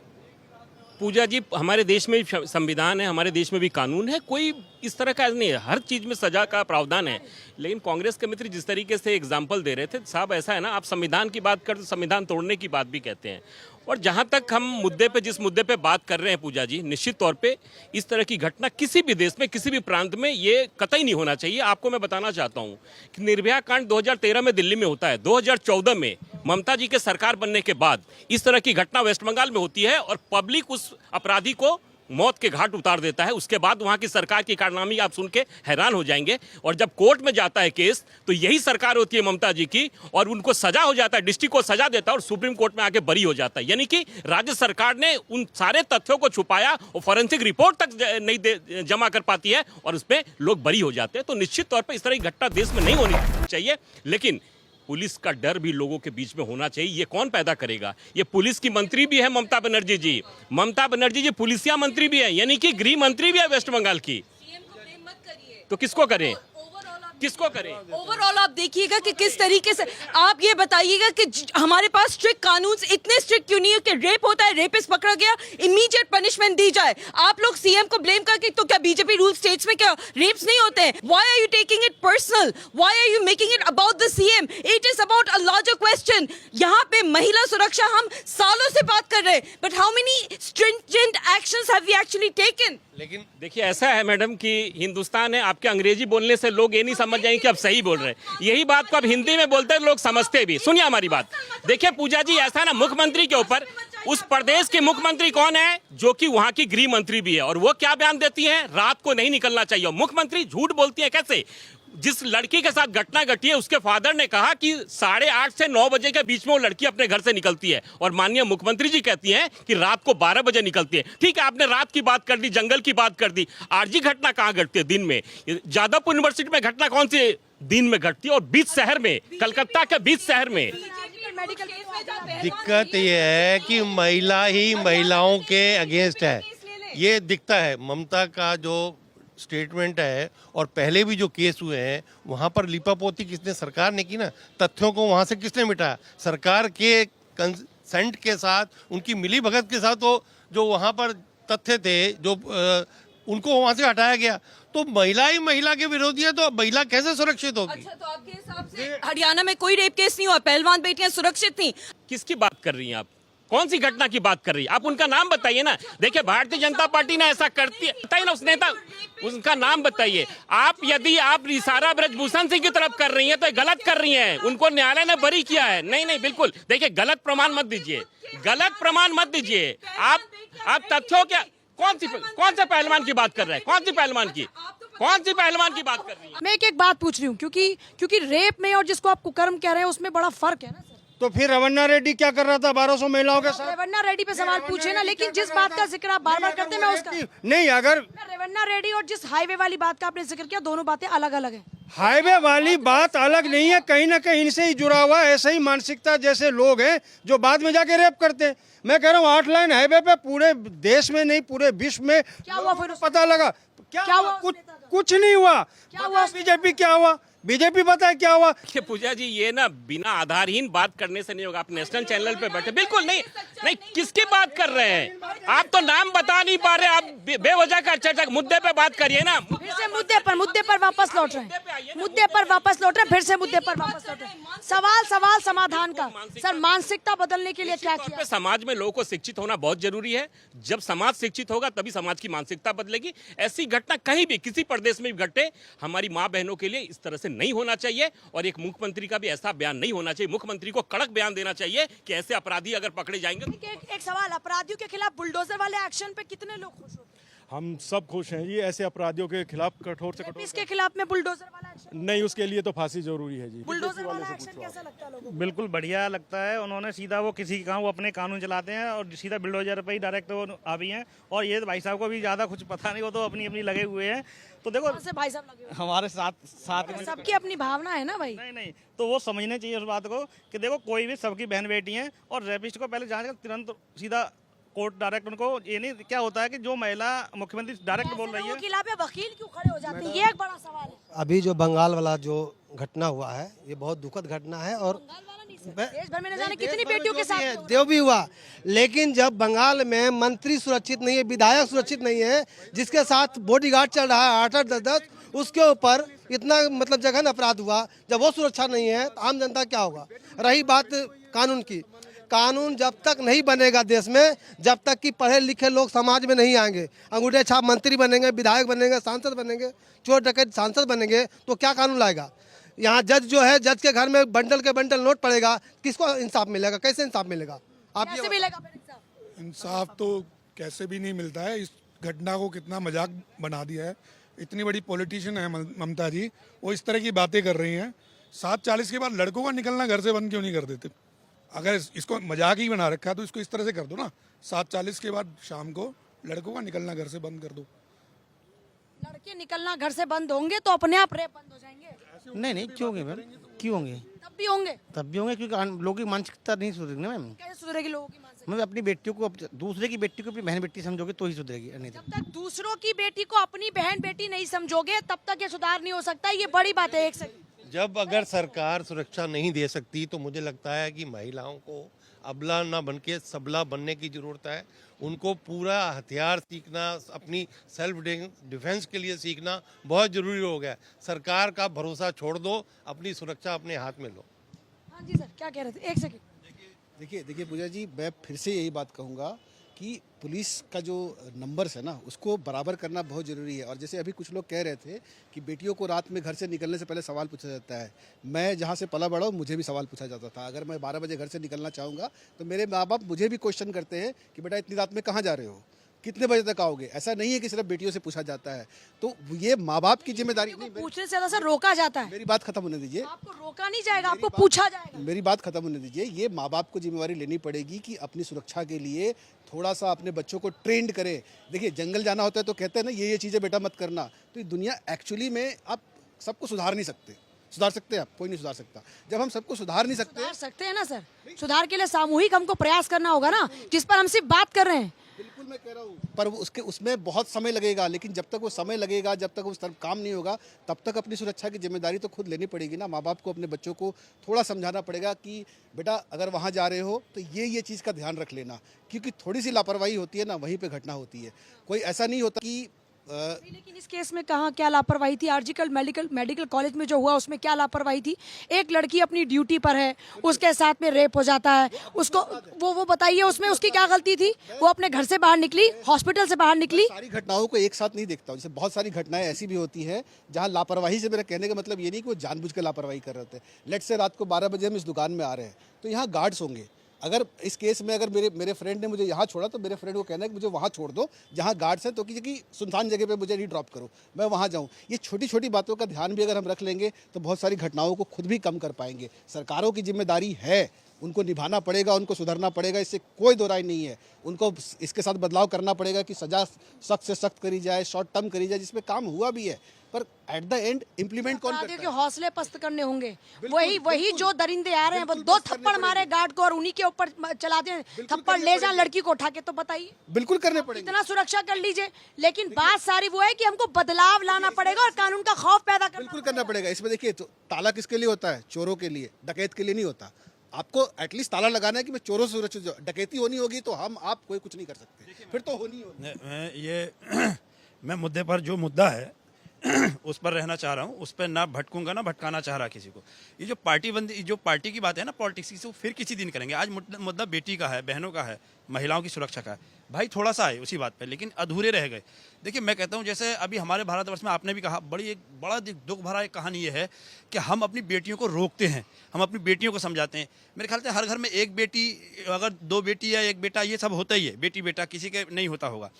पूजा जी, हमारे देश में भी संविधान है, हमारे देश में भी कानून है, कोई इस तरह का नहीं है, हर चीज़ में सजा का प्रावधान है। लेकिन कांग्रेस के मित्र जिस तरीके से एग्जाम्पल दे रहे थे, साहब ऐसा है ना, आप संविधान की बात करते संविधान तोड़ने की बात भी कहते हैं। और जहां तक हम जिस मुद्दे पे बात कर रहे हैं पूजा जी, निश्चित तौर पे इस तरह की घटना किसी भी देश में, किसी भी प्रांत में ये कतई नहीं होना चाहिए। आपको मैं बताना चाहता हूं कि निर्भया कांड 2013 में दिल्ली में होता है, 2014 में ममता जी के सरकार बनने के बाद इस तरह की घटना वेस्ट बंगाल में होती है और पब्लिक उस अपराधी को मौत के घाट उतार देता है। उसके बाद वहां की सरकार की कारनामी आप सुन के हैरान हो जाएंगे। और जब कोर्ट में जाता है केस तो यही सरकार होती है ममता जी की, और उनको सजा हो जाता है, डिस्ट्रिक्ट को सजा देता है और सुप्रीम कोर्ट में आके बरी हो जाता है। यानी कि राज्य सरकार ने उन सारे तथ्यों को छुपाया और फॉरेंसिक रिपोर्ट तक नहीं जमा कर पाती है और उसमें लोग बरी हो जाते हैं। तो निश्चित तौर पर इस तरह की घटना देश में नहीं होनी चाहिए, लेकिन पुलिस का डर भी लोगों के बीच में होना चाहिए। ये कौन पैदा करेगा? ये पुलिस की मंत्री भी है ममता बनर्जी जी। ममता बनर्जी जी पुलिसिया मंत्री भी है, यानी कि गृह मंत्री भी है वेस्ट बंगाल की। तो किसको करें? किसको करें? ओवरऑल आप देखिएगा कि किस तरीके से, आप ये बताइएगा कि हमारे पास स्ट्रिक्ट कानून इतने स्ट्रिक्ट क्यों नहीं है कि रेप होता है, रेपिस्ट पकड़ा गया, इमीडिएट पनिशमेंट दी जाए। आप लोग सीएम को ब्लेम करके, तो क्या बीजेपी रूल स्टेट्स में क्या रेप्स नहीं होते हैं? Why are you taking it personal? Why are you making it about the CM? It is about a larger question. यहाँ पे महिला सुरक्षा हम सालों से बात कर रहे हैं, but how many stringent actions have we actually taken? लेकिन देखिए ऐसा है मैडम कि हिंदुस्तान है, आपके अंग्रेजी बोलने से लोग ये नहीं समझ जाएंगे कि आप सही बोल रहे हैं। यही बात को अब हिंदी में बोलते हैं लोग समझते भी। सुनिए हमारी बात। देखिए पूजा जी, ऐसा है ना, मुख्यमंत्री के ऊपर, उस प्रदेश के मुख्यमंत्री कौन है? जो कि वहां की गृह मंत्री भी है, और वो क्या बयान देती हैं? रात को नहीं निकलना चाहिए। मुख्यमंत्री झूठ बोलती है कैसे? जिस लड़की के साथ घटना घटी है उसके फादर ने कहा कि 8:30 से 9 बजे के बीच में वो लड़की अपने घर से निकलती है, और माननीय मुख्यमंत्री जी कहती हैं कि रात को 12 बजे निकलती है। ठीक है, आपने रात की बात कर दी, जंगल की बात कर दी, आरजी घटना कहाँ घटती है? दिन में। जादवपुर यूनिवर्सिटी में घटना कौन सी दिन में घटती है? और बीच शहर में, कलकत्ता के बीच शहर में। दिक्कत ये है कि महिला ही महिलाओं के अगेंस्ट है, ये दिखता है। ममता का जो स्टेटमेंट है और पहले भी जो केस हुए हैं वहाँ पर लिपापोती किसने? सरकार ने की ना। तथ्यों को वहाँ से किसने मिटाया? सरकार के कंसेंट के साथ, उनकी मिली भगत के साथ वो जो वहाँ पर तथ्य थे जो उनको वहाँ से हटाया गया। तो महिला ही महिला के विरोधी है, तो महिला कैसे सुरक्षित होगी? अच्छा, तो आपके हिसाब से हरियाणा में कोई रेप केस नहीं हुआ, पहलवान बेटियां सुरक्षित थी? किसकी बात कर रही हैं आप? कौन सी घटना की बात कर रही है? आप उनका नाम बताइए ना। देखिए भारतीय जनता पार्टी ने ऐसा करती है, बताइए ना उस नेता, उनका नाम बताइए। आप यदि आप इशारा ब्रजभूषण सिंह की तरफ कर रही हैं तो गलत कर रही हैं। उनको न्यायालय ने बरी किया है। नहीं नहीं, बिल्कुल। देखिए गलत प्रमाण मत दीजिए, गलत प्रमाण मत दीजिए। आप तथ्यों क्या, कौन से पहलवान की बात कर रहे हैं? कौन सी पहलवान की बात कर रही है? मैं एक बात पूछ रही हूँ, क्योंकि रेप में और जिसको आप कुकर्म कह रहे हैं उसमें बड़ा फर्क है ना सर। तो फिर रवन्ना रेड्डी क्या कर रहा था 1200 महिलाओं के साथ? रेवन्ना रेड्डी पे सवाल पूछे ना, लेकिन जिस बात का जिक्र आप बार-बार करते हैं मैं उसका नहीं, अगर रेवन्ना रेड्डी और जिस हाईवे वाली बात का आपने जिक्र किया, दोनों बातें अलग अलग हैं। हाईवे वाली बात अलग नहीं है, कहीं ना कहीं इनसे ही जुड़ा हुआ ऐसे ही मानसिकता जैसे लोग हैं जो बाद में जाके रेप करते हैं। मैं कह रहा हूँ 8 लाइन हाईवे पे पूरे देश में नहीं पूरे विश्व में क्या हुआ फिर? पता लगा क्या हुआ? कुछ कुछ नहीं हुआ। क्या हुआ? बीजेपी क्या हुआ? बीजेपी पता है क्या हुआ? देखिए पूजा जी, ये ना बिना आधारहीन बात करने से नहीं होगा। आप नेशनल चैनल पे बैठे, बिल्कुल नहीं नहीं, किसकी बात कर रहे हैं आप? तो नाम बता नहीं पा रहे आप, बेवजह का चर्चा, मुद्दे पे बात करिए ना। फिर से मुद्दे पर वापस लौट रहे हैं, मुद्दे पर वापस लौट रहे हैं, फिर से मुद्दे पर वापस लौट रहे हैं। सवाल समाधान का। सर, मानसिकता बदलने के लिए क्या किया? समाज में लोगों को शिक्षित होना बहुत जरूरी है। जब समाज शिक्षित होगा तभी समाज की मानसिकता बदलेगी। ऐसी घटना कहीं भी किसी प्रदेश में भी घटे, हमारी माँ बहनों के लिए इस तरह से नहीं होना चाहिए। और एक मुख्यमंत्री का भी ऐसा बयान नहीं होना चाहिए। मुख्यमंत्री को कड़क बयान देना चाहिए कि ऐसे अपराधी अगर पकड़े जाएंगे। एक सवाल, अपराधियों के खिलाफ बुलडोजर वाले एक्शन पे कितने लोग खुश होते हैं? हम सब खुश हैं जी, ऐसे अपराधियों के खिलाफ कठोर से कठोर। इसके खिलाफ में बुलडोजर वाला एक्शन नहीं, उसके लिए तो फांसी जरूरी है जी। बुलडोजर वाला एक्शन कैसा लगता है लोगों को? बिल्कुल बढ़िया लगता है। उन्होंने सीधा वो किसी का वो अपने कानून चलाते हैं और सीधा बिल्डोजर पे ही डायरेक्ट वो आ भी हैं। और ये भाई साहब को भी ज़्यादा कुछ पता नहीं, वो तो अपनी अपनी लगे हुए हैं। तो देखो कौन से भाई साहब लगे हुए हैं? हमारे साथ में सबकी अपनी भावना है ना भाई। नहीं, तो वो समझना चाहिए उस बात को कि देखो कोई भी सबकी बहन बेटी है। और रेपिस्ट को पहले जांच कर तुरंत सीधा कोर्ट डायरेक्ट उनको, ये नहीं क्या होता है कि जो महिला मुख्यमंत्री डायरेक्ट बोल रही है, खिलाफ वकील क्यों खड़े हो जाते हैं? ये एक बड़ा सवाल है। अभी जो बंगाल वाला जो घटना हुआ है, ये बहुत दुखद घटना है। और देश भर में न जाने कितनी बेटियों के साथ देव भी हुआ, लेकिन जब बंगाल में मंत्री सुरक्षित नहीं है, विधायक सुरक्षित नहीं है, जिसके साथ बॉडीगार्ड चल रहा है 8-8, 10-10, उसके ऊपर इतना मतलब जघन्य अपराध हुआ, जब वो सुरक्षा नहीं है तो आम जनता क्या होगा? रही बात कानून की, कानून जब तक नहीं बनेगा देश में, जब तक कि पढ़े लिखे लोग समाज में नहीं आएंगे, अंगूठे छाप मंत्री बनेंगे, विधायक बनेंगे, सांसद बनेंगे, चोर डकैत सांसद बनेंगे, तो क्या कानून लाएगा? यहाँ जज जो है, जज के घर में बंडल के बंडल नोट पड़ेगा, किसको इंसाफ मिलेगा? कैसे इंसाफ मिलेगा? आप कैसे मिलेगा फिर इंसाफ? इंसाफ तो कैसे भी नहीं मिलता है। इस घटना को कितना मजाक बना दिया है। इतनी बड़ी पॉलिटिशियन है ममता जी, वो इस तरह की बातें कर रही हैं। 7:40 के बाद लड़कों का निकलना घर से बंद क्यों नहीं कर देते? अगर इसको मजाक ही बना रखा है तो इसको इस तरह से कर दो ना, 7:40 के बाद शाम को लड़कों का निकलना घर से बंद कर दो। लड़के निकलना घर से बंद होंगे तो अपने आप रेप बंद हो जाएंगे? नहीं, क्यों होंगे मैम? क्यों होंगे? तब भी होंगे, क्योंकि लोगों की मानसिकता नहीं सुधरेगी ना मैम। कैसे सुधरेगी लोगों की मानसिकता? मैं अपनी बेटियों को, दूसरे की बेटी को अपनी बहन बेटी समझोगे तो ही सुधरेगी, नहीं तो। जब तक दूसरों की बेटी को अपनी बहन बेटी नहीं समझोगे तब तक ये सुधार नहीं हो सकता। ये बड़ी बात है। एक सेकंड, जब अगर सरकार सुरक्षा नहीं दे सकती तो मुझे लगता है कि महिलाओं को अबला ना बन के सबला बनने की ज़रूरत है। उनको पूरा हथियार सीखना, अपनी सेल्फ डिफेंस के लिए सीखना बहुत ज़रूरी हो गया। सरकार का भरोसा छोड़ दो, अपनी सुरक्षा अपने हाथ में लो। हाँ जी सर, क्या कह रहे थे? एक सेकंड। देखिए पूजा जी, मैं फिर से यही बात कहूँगा कि पुलिस का जो नंबर्स है ना, उसको बराबर करना बहुत ज़रूरी है। और जैसे अभी कुछ लोग कह रहे थे कि बेटियों को रात में घर से निकलने से पहले सवाल पूछा जाता है। मैं जहाँ से पला बड़ा हूँ, मुझे भी सवाल पूछा जाता था। अगर मैं 12 बजे घर से निकलना चाहूँगा तो मेरे माँ बाप मुझे भी क्वेश्चन करते हैं कि बेटा इतनी रात में कहाँ जा रहे हो, कितने बजे तक आओगे? ऐसा नहीं है कि सिर्फ बेटियों से पूछा जाता है। तो ये माँ बाप की जिम्मेदारी नहीं। पूछने से ज्यादा सर रोका जाता है। मेरी बात खत्म होने दीजिए। आपको रोका नहीं जाएगा, आपको पूछा जाएगा। मेरी बात खत्म होने दीजिए। ये माँ बाप को जिम्मेवारी लेनी पड़ेगी कि अपनी सुरक्षा के लिए थोड़ा सा अपने बच्चों को ट्रेंड करें। देखिए, जंगल जाना होता है तो कहते हैं ना ये चीज़ें बेटा मत करना। तो ये दुनिया एक्चुअली में आप सबको सुधार नहीं सकते। सुधार सकते हैं आप? कोई नहीं सुधार सकता। जब हम सबको सुधार नहीं सकते, सुधार सकते हैं ना सर। सुधार के लिए सामूहिक हमको प्रयास करना होगा ना, जिस पर हम सिर्फ बात कर रहे हैं। बिल्कुल मैं कह रहा हूँ, पर उसमें बहुत समय लगेगा। लेकिन जब तक वो समय लगेगा, जब तक उस तरफ काम नहीं होगा, तब तक अपनी सुरक्षा की जिम्मेदारी तो खुद लेनी पड़ेगी ना। माँ बाप को अपने बच्चों को थोड़ा समझाना पड़ेगा कि बेटा अगर वहाँ जा रहे हो तो ये चीज़ का ध्यान रख लेना, क्योंकि थोड़ी सी लापरवाही होती है ना, वहीं पर घटना होती है। कोई ऐसा नहीं होता कि लेकिन इस केस में कहाँ क्या लापरवाही थी? आरजीकर मेडिकल कॉलेज में जो हुआ उसमें क्या लापरवाही थी? एक लड़की अपनी ड्यूटी पर है, उसके साथ में रेप हो जाता है, उसको वो बताइए उसमें उसकी क्या गलती थी? वो अपने घर से बाहर निकली, हॉस्पिटल से बाहर निकली। सारी घटनाओं को एक साथ नहीं देखता हूँ। जैसे बहुत सारी घटनाएं ऐसी भी होती है जहाँ लापरवाही से, मेरा कहने का मतलब ये नहीं कि वो जानबूझ के लापरवाही कर रहे थे। लेट से रात को 12 बजे हम इस दुकान में आ रहे हैं तो यहाँ गार्ड्स होंगे। अगर इस केस में अगर मेरे फ्रेंड ने मुझे यहाँ छोड़ा तो मेरे फ्रेंड को कहना है कि मुझे वहाँ छोड़ दो जहाँ गार्ड्स हैं, तो कि सुनसान जगह पे मुझे नहीं ड्रॉप करो, मैं वहाँ जाऊँ। ये छोटी छोटी बातों का ध्यान भी अगर हम रख लेंगे तो बहुत सारी घटनाओं को खुद भी कम कर पाएंगे। सरकारों की जिम्मेदारी है उनको निभाना पड़ेगा, उनको सुधरना पड़ेगा, इससे कोई दो राय नहीं है। उनको इसके साथ बदलाव करना पड़ेगा कि सज़ा सख्त से सख्त करी जाए, शॉर्ट टर्म करी जाए, जिसमें काम हुआ भी है, पर एट द एंड इम्प्लीमेंट कौन करता है? के हौसले पस्त करने होंगे। वही जो दरिंदे आ रहे हैं, वो 2 थप्पड़ मारे गार्ड को और उन्हीं के ऊपर चला दें, थप्पड़ ले जाए लड़की को उठा के, तो बताइए। बिल्कुल करने पड़ेंगे, इतना सुरक्षा कर लीजिए, लेकिन बात सारी वो है कि हमको बदलाव लाना पड़ेगा और कानून का खौफ पैदा करना बिल्कुल करना पड़ेगा। इसमें देखिए, तो ताला किसके लिए होता है? चोरों के लिए, डकैत के लिए नहीं होता। आपको एटलीस्ट ताला लगाना है कि मैं चोरों से सुरक्षित, डकैती होनी होगी तो हम आप कोई कुछ नहीं कर सकते, फिर तो होनी होगी। ये मैं मुद्दे पर जो मुद्दा है उस पर रहना चाह रहा हूँ, उस पर ना भटकूंगा ना भटकाना चाह रहा किसी को। ये जो पार्टी की बात है ना, पॉलिटिक्स की, फिर किसी दिन करेंगे। आज मुद्दा बेटी का है, बहनों का है, महिलाओं की सुरक्षा का है। भाई थोड़ा सा है उसी बात पे, लेकिन अधूरे रह गए। देखिए मैं कहता हूँ, जैसे अभी हमारे भारतवर्ष में आपने भी कहा, बड़ा दुख भरा एक कहानी ये है कि हम अपनी बेटियों को रोकते हैं, हम अपनी बेटियों को समझाते हैं। मेरे ख्याल से हर घर में एक बेटी, अगर 2 बेटी या 1 बेटा, ये सब होता ही है, बेटी बेटा किसी के नहीं होता होगा।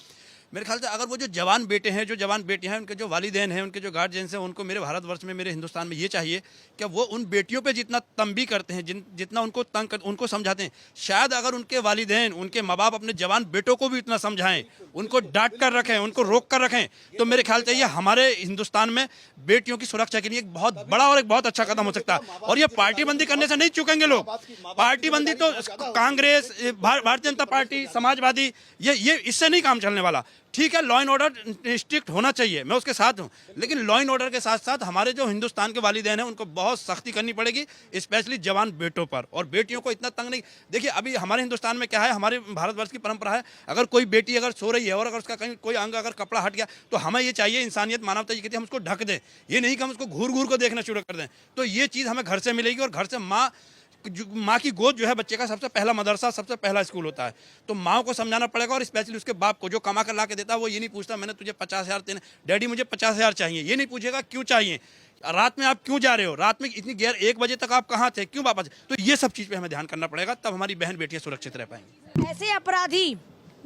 मेरे ख्याल से अगर वो जो जवान बेटे हैं, जो जवान बेटियां हैं, उनके जो वालिदैन हैं, उनके जो गार्जियंस हैं, उनको मेरे भारतवर्ष में, मेरे हिंदुस्तान में ये चाहिए कि वो उन बेटियों पे जितना तंबी करते हैं, जितना उनको तंग कर, उनको समझाते हैं, शायद अगर उनके वालिदैन, उनके माँ बाप अपने जवान बेटों को भी इतना समझाएं, उनको डांट कर रखें, उनको रोक कर रखें, तो मेरे ख्याल से ये हमारे हिंदुस्तान में बेटियों की सुरक्षा के लिए एक बहुत बड़ा और एक बहुत अच्छा कदम हो सकता है। और ये पार्टी बंदी करने से नहीं चूकेंगे लोग। पार्टी बंदी तो कांग्रेस, भारतीय जनता पार्टी, समाजवादी, ये इससे नहीं काम चलने वाला। ठीक है, लॉ एंड ऑर्डर स्ट्रिक्ट होना चाहिए, मैं उसके साथ हूँ, लेकिन लॉ एंड ऑर्डर के साथ साथ हमारे जो हिंदुस्तान के वालिदैन हैं, उनको बहुत सख्ती करनी पड़ेगी, स्पेशली जवान बेटों पर। और बेटियों को इतना तंग नहीं। देखिए अभी हमारे हिंदुस्तान में क्या है, हमारे भारतवर्ष की परंपरा है, अगर कोई बेटी अगर सो रही है और अगर उसका कहीं कोई अंग अगर कपड़ा हट गया, तो हमें ये चाहिए, इंसानियत मानवता ये कहती है, हम उसको ढक दें। ये नहीं कि हम उसको घूर घूर को देखना शुरू कर दें। तो ये चीज़ हमें घर से मिलेगी, और घर से माँ की गोद जो है बच्चे का सबसे पहला मदरसा, सबसे पहला स्कूल होता है। तो माँ को समझाना पड़ेगा, और स्पेशली उसके बाप को, जो कमा कर ला के देता है, वो ये नहीं पूछता मैंने तुझे 50,000 देने, डैडी मुझे 50,000 चाहिए, ये नहीं पूछेगा क्यों चाहिए, रात में आप क्यों जा रहे हो, रात में इतनी 1 बजे तक आप कहाँ थे, क्यों वापस। तो ये सब चीज़ पे हमें ध्यान करना पड़ेगा, तब हमारी बहन बेटियाँ सुरक्षित रह पाएंगी। ऐसे अपराधी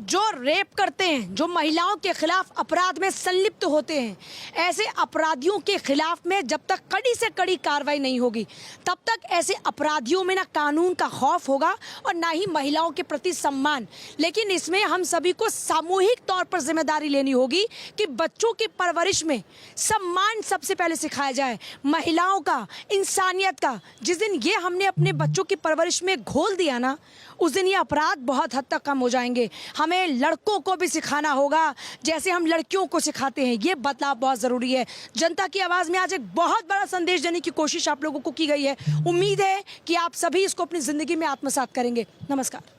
जो रेप करते हैं, जो महिलाओं के खिलाफ अपराध में संलिप्त होते हैं, ऐसे अपराधियों के खिलाफ में जब तक कड़ी से कड़ी कार्रवाई नहीं होगी, तब तक ऐसे अपराधियों में ना कानून का खौफ होगा और ना ही महिलाओं के प्रति सम्मान। लेकिन इसमें हम सभी को सामूहिक तौर पर जिम्मेदारी लेनी होगी कि बच्चों की परवरिश में सम्मान सबसे पहले सिखाया जाए, महिलाओं का, इंसानियत का। जिस दिन ये हमने अपने बच्चों की परवरिश में घोल दिया ना, उस दिन ये अपराध बहुत हद तक कम हो जाएंगे। हमें लड़कों को भी सिखाना होगा जैसे हम लड़कियों को सिखाते हैं। ये बदलाव बहुत ज़रूरी है। जनता की आवाज़ में आज एक बहुत बड़ा संदेश देने की कोशिश आप लोगों को की गई है। उम्मीद है कि आप सभी इसको अपनी ज़िंदगी में आत्मसात करेंगे। नमस्कार।